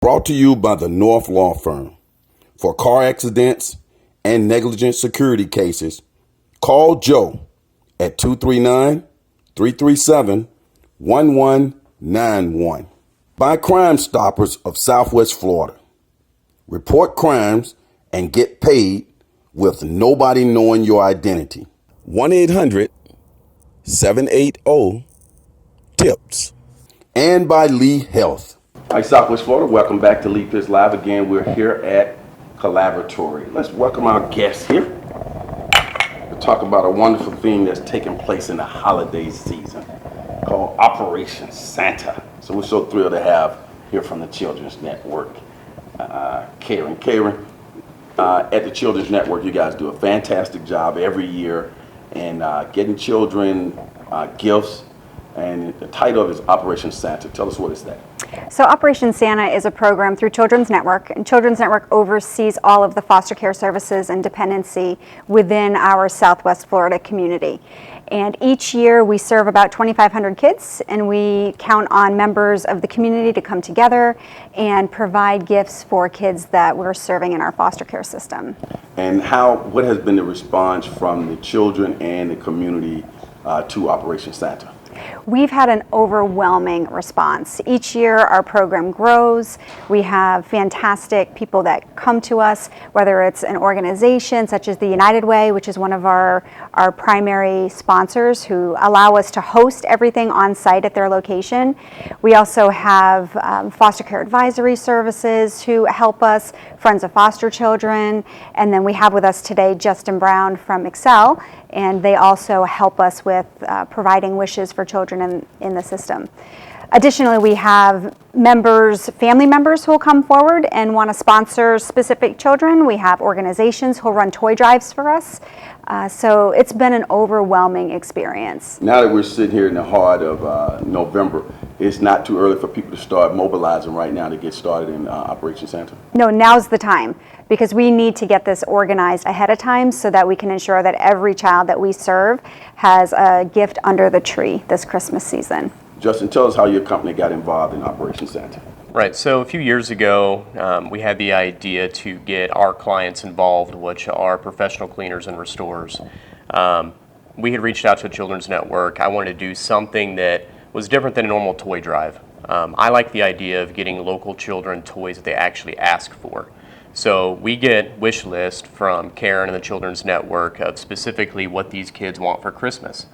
Brought to you by the North Law Firm. For car accidents and negligent security cases, call Joe at 239-337-1191. By Crime Stoppers of Southwest Florida. Report crimes and get paid with nobody knowing your identity. 1-800-780-TIPS. And by Lee Health. Hi, Southwest Florida. Welcome back to Lee Pitts Live. Again, we're here at Collaboratory. Let's welcome our guests here to talk about a wonderful thing that's taking place in the holiday season called Operation Santa. So we're so thrilled to have here from the Children's Network, Karen. Karen, at the Children's Network, you guys do a fantastic job every year in getting children gifts. And the title of it is Operation Santa. Tell us what is that? So Operation Santa is a program through Children's Network, and Children's Network oversees all of the foster care services and dependency within our Southwest Florida community. And each year we serve about 2,500 kids, and we count on members of the community to come together and provide gifts for kids that we're serving in our foster care system. And what has been the response from the children and the community to Operation Santa? We've had an overwhelming response. Each year our program grows. We have fantastic people that come to us, whether it's an organization such as the United Way, which is one of our primary sponsors who allow us to host everything on site at their location. We also have foster care advisory services who help us, Friends of Foster Children, and then we have with us today Justin Brown from Excel, and they also help us with providing wishes for children in the system. Additionally, we have family members who will come forward and want to sponsor specific children. We have organizations who will run toy drives for us. So it's been an overwhelming experience. Now that we're sitting here in the heart of November, it's not too early for people to start mobilizing right now to get started in Operation Santa? No, now's the time, because we need to get this organized ahead of time so that we can ensure that every child that we serve has a gift under the tree this Christmas season. Justin, tell us how your company got involved in Operation Santa. Right, so a few years ago, we had the idea to get our clients involved, which are professional cleaners and restorers. We had reached out to the Children's Network. I wanted to do something that was different than a normal toy drive. I like the idea of getting local children toys that they actually ask for. So we get wish list from Karen and the Children's Network of specifically what these kids want for Christmas.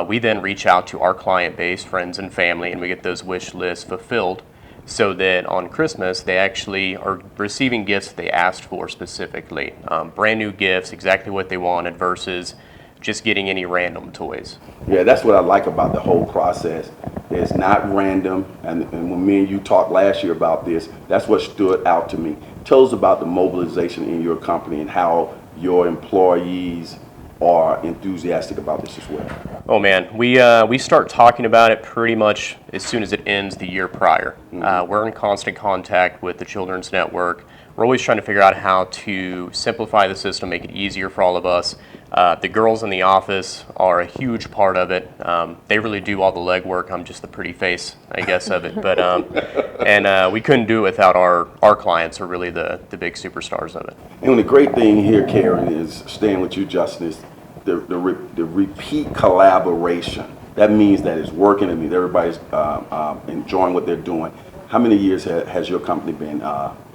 We then reach out to our client base, friends and family, and we get those wish lists fulfilled so that on Christmas they actually are receiving gifts that they asked for specifically. Brand new gifts, exactly what they wanted versus just getting any random toys. Yeah, that's what I like about the whole process. It's not random, and when me and you talked last year about this, that's what stood out to me. Tell us about the mobilization in your company and how your employees are enthusiastic about this as well. Oh man, we start talking about it pretty much as soon as it ends the year prior. We're in constant contact with the Children's Network. We're always trying to figure out how to simplify the system, make it easier for all of us. The girls in the office are a huge part of it. They really do all the legwork. I'm just the pretty face, I guess, of it. But and we couldn't do it without our clients, are really the big superstars of it. And the great thing here, Karen, is staying with you, Justin, is the repeat collaboration. That means that it's working. It means everybody's enjoying what they're doing. How many years has your company been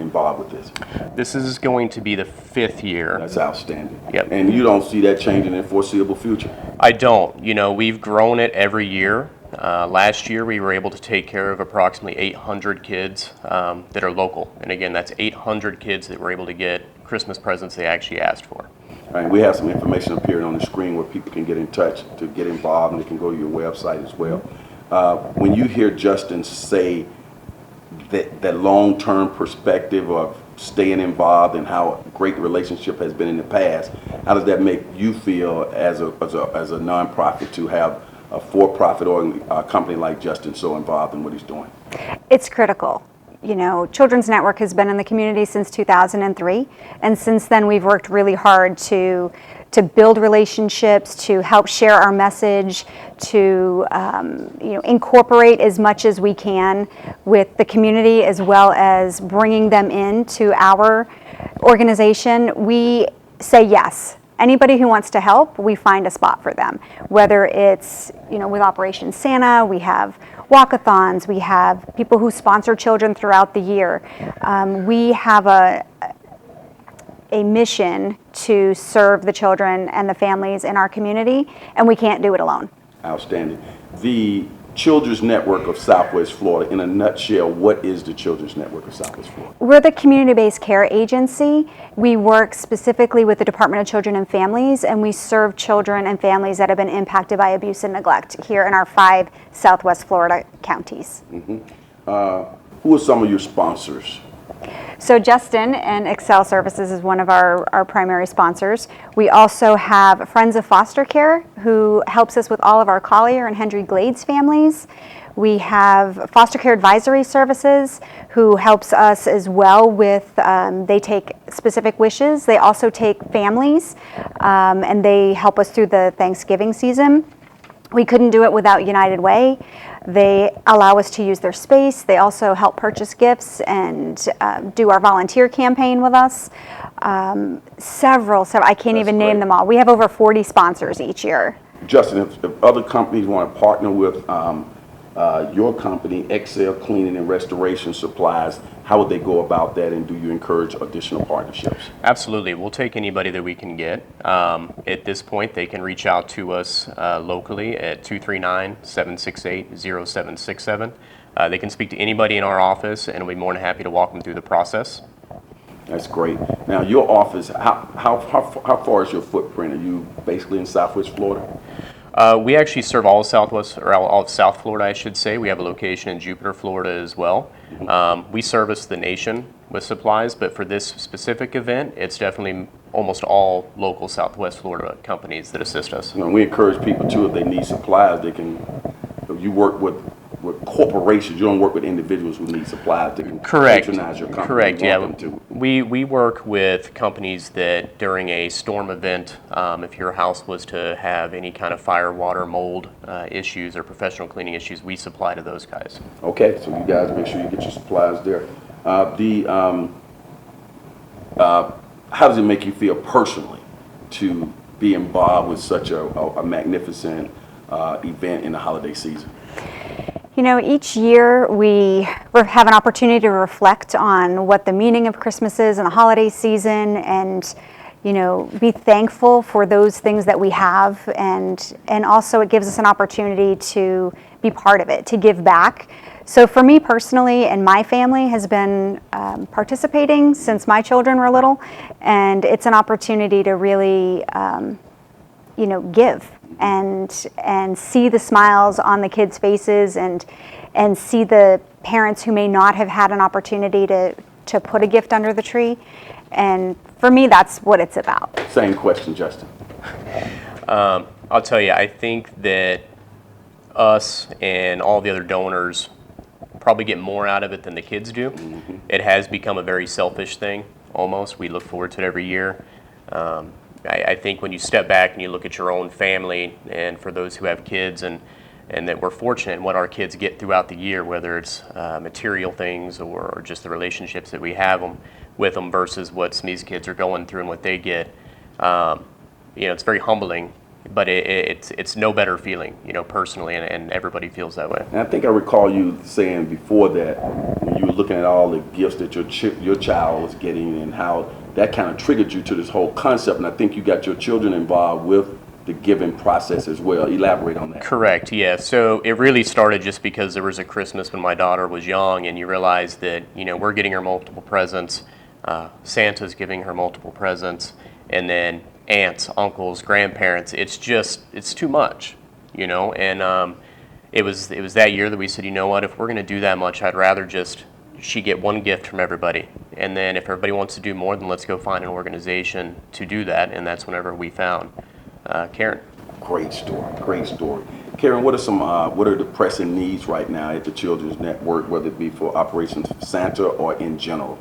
involved with this? This is going to be the 5th year. That's outstanding. Yep. And you don't see that changing in the foreseeable future? I don't. You know, we've grown it every year. Last year we were able to take care of approximately 800 kids that are local. And again, that's 800 kids that were able to get Christmas presents they actually asked for. All right, we have some information appearing on the screen where people can get in touch to get involved, and they can go to your website as well. When you hear Justin say that long-term perspective of staying involved and how a great relationship has been in the past, how does that make you feel as a nonprofit to have a for-profit company like Justin so involved in what he's doing? It's critical. You know, Children's Network has been in the community since 2003, and since then we've worked really hard to to build relationships, to help share our message, to incorporate as much as we can with the community, as well as bringing them into our organization. We say yes. Anybody who wants to help, we find a spot for them. Whether it's, with Operation Santa, we have walkathons, we have people who sponsor children throughout the year. We have a mission to serve the children and the families in our community, and we can't do it alone. Outstanding. The Children's Network of Southwest Florida, in a nutshell, what is the Children's Network of Southwest Florida? We're the community-based care agency. We work specifically with the Department of Children and Families, and we serve children and families that have been impacted by abuse and neglect here in our 5 Southwest Florida counties. Who are some of your sponsors? So Justin and Excel Services is one of our primary sponsors. We also have Friends of Foster Care, who helps us with all of our Collier and Hendry Glades families. We have Foster Care Advisory Services, who helps us as well with, they take specific wishes. They also take families, and they help us through the Thanksgiving season. We couldn't do it without United Way. They allow us to use their space. They also help purchase gifts and do our volunteer campaign with us. Several, I can't even name them all. We have over 40 sponsors each year. Justin, if other companies want to partner with your company, Excel Cleaning and Restoration Supplies, how would they go about that, and do you encourage additional partnerships? Absolutely. We'll take anybody that we can get. At this point, they can reach out to us locally at 239-768-0767. They can speak to anybody in our office, and we'll be more than happy to walk them through the process. That's great. Now, your office, how far is your footprint? Are you basically in Southwest Florida? We actually serve all of all of South Florida, I should say. We have a location in Jupiter, Florida as well. We service the nation with supplies, but for this specific event, it's definitely almost all local Southwest Florida companies that assist us. We encourage people too, if they need supplies, they can. You work with corporations. You don't work with individuals who need supplies. They can patronize your company. Correct. Yeah. We work with companies that during a storm event, if your house was to have any kind of fire, water, mold issues or professional cleaning issues, we supply to those guys. Okay, so you guys make sure you get your supplies there. How does it make you feel personally to be involved with such a magnificent event in the holiday season? Each year we have an opportunity to reflect on what the meaning of Christmas is and the holiday season, and be thankful for those things that we have, and also it gives us an opportunity to be part of it, to give back. So for me personally, and my family has been participating since my children were little, and it's an opportunity to really give and see the smiles on the kids' faces, and see the parents who may not have had an opportunity to put a gift under the tree. And for me, that's what it's about. Same question, Justin. I'll tell you, I think that us and all the other donors probably get more out of it than the kids do. It has become a very selfish thing, almost. We look forward to it every year. I think when you step back and you look at your own family, and for those who have kids, and that we're fortunate in what our kids get throughout the year, whether it's material things or just the relationships that we have with them versus what some of these kids are going through and what they get, it's very humbling, but it's no better feeling, personally, and everybody feels that way. And I think I recall you saying before that when you were looking at all the gifts that your child was getting, and how that kind of triggered you to this whole concept, and I think you got your children involved with the giving process as well. Elaborate on that. Correct, yeah. So it really started just because there was a Christmas when my daughter was young, and you realize that, we're getting her multiple presents, Santa's giving her multiple presents, and then aunts, uncles, grandparents. It's too much, and it was that year that we said, if we're going to do that much, I'd rather just she get one gift from everybody, and then if everybody wants to do more, then let's go find an organization to do that. And that's whenever we found Karen. Great story. Karen, what are the pressing needs right now at the Children's Network, whether it be for Operation Santa or in general?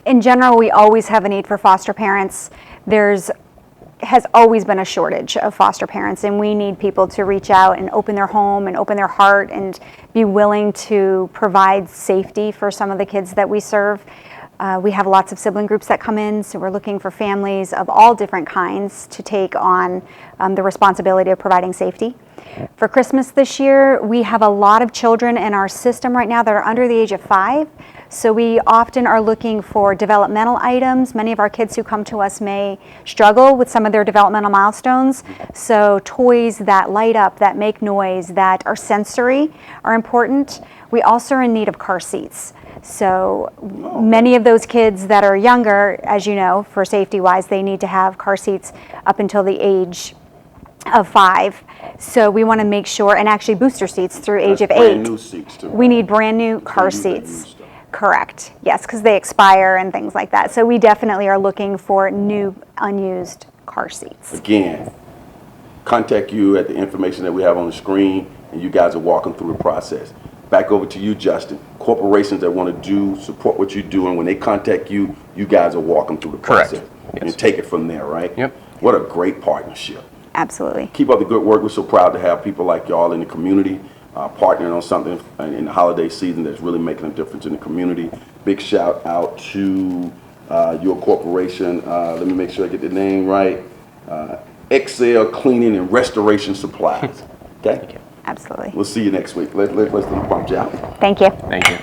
In general, we always have a need for foster parents. There's has always been a shortage of foster parents, and we need people to reach out and open their home and open their heart and be willing to provide safety for some of the kids that we serve. We have lots of sibling groups that come in, so we're looking for families of all different kinds to take on the responsibility of providing safety. For Christmas this year, we have a lot of children in our system right now that are under the age of 5. So we often are looking for developmental items. Many of our kids who come to us may struggle with some of their developmental milestones. So toys that light up, that make noise, that are sensory are important. We also are in need of car seats. So many of those kids that are younger, as you know, for safety wise, they need to have car seats up until the age of 5. So we want to make sure, and actually booster seats through age of 8. Brand new seats too. We need brand new car seats. Correct. Yes, because they expire and things like that. So we definitely are looking for new, unused car seats. Again, contact you at the information that we have on the screen, and you guys are walking through the process. Back over to you, Justin. Corporations that want to support what you do, and when they contact you, you guys are walking through the process. Correct. Yes. And take it from there, right? Yep. What a great partnership. Absolutely. Keep up the good work. We're so proud to have people like y'all in the community partnering on something in the holiday season that's really making a difference in the community. Big shout out to your corporation. Let me make sure I get the name right. Excel Cleaning and Restoration Supplies. Okay? Thank you. Absolutely. We'll see you next week. Let's bump you out. Thank you. Thank you.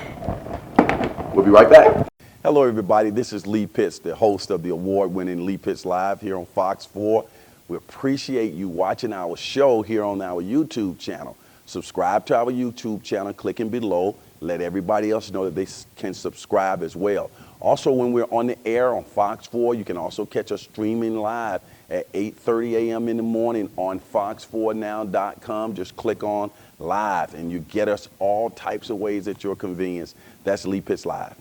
We'll be right back. Hello, everybody. This is Lee Pitts, the host of the award-winning Lee Pitts Live here on Fox 4. We appreciate you watching our show here on our YouTube channel. Subscribe to our YouTube channel, clicking below. Let everybody else know that they can subscribe as well. Also, when we're on the air on Fox 4, you can also catch us streaming live at 8:30 a.m. in the morning on fox4now.com. Just click on live and you get us all types of ways at your convenience. That's Lee Pitts Live.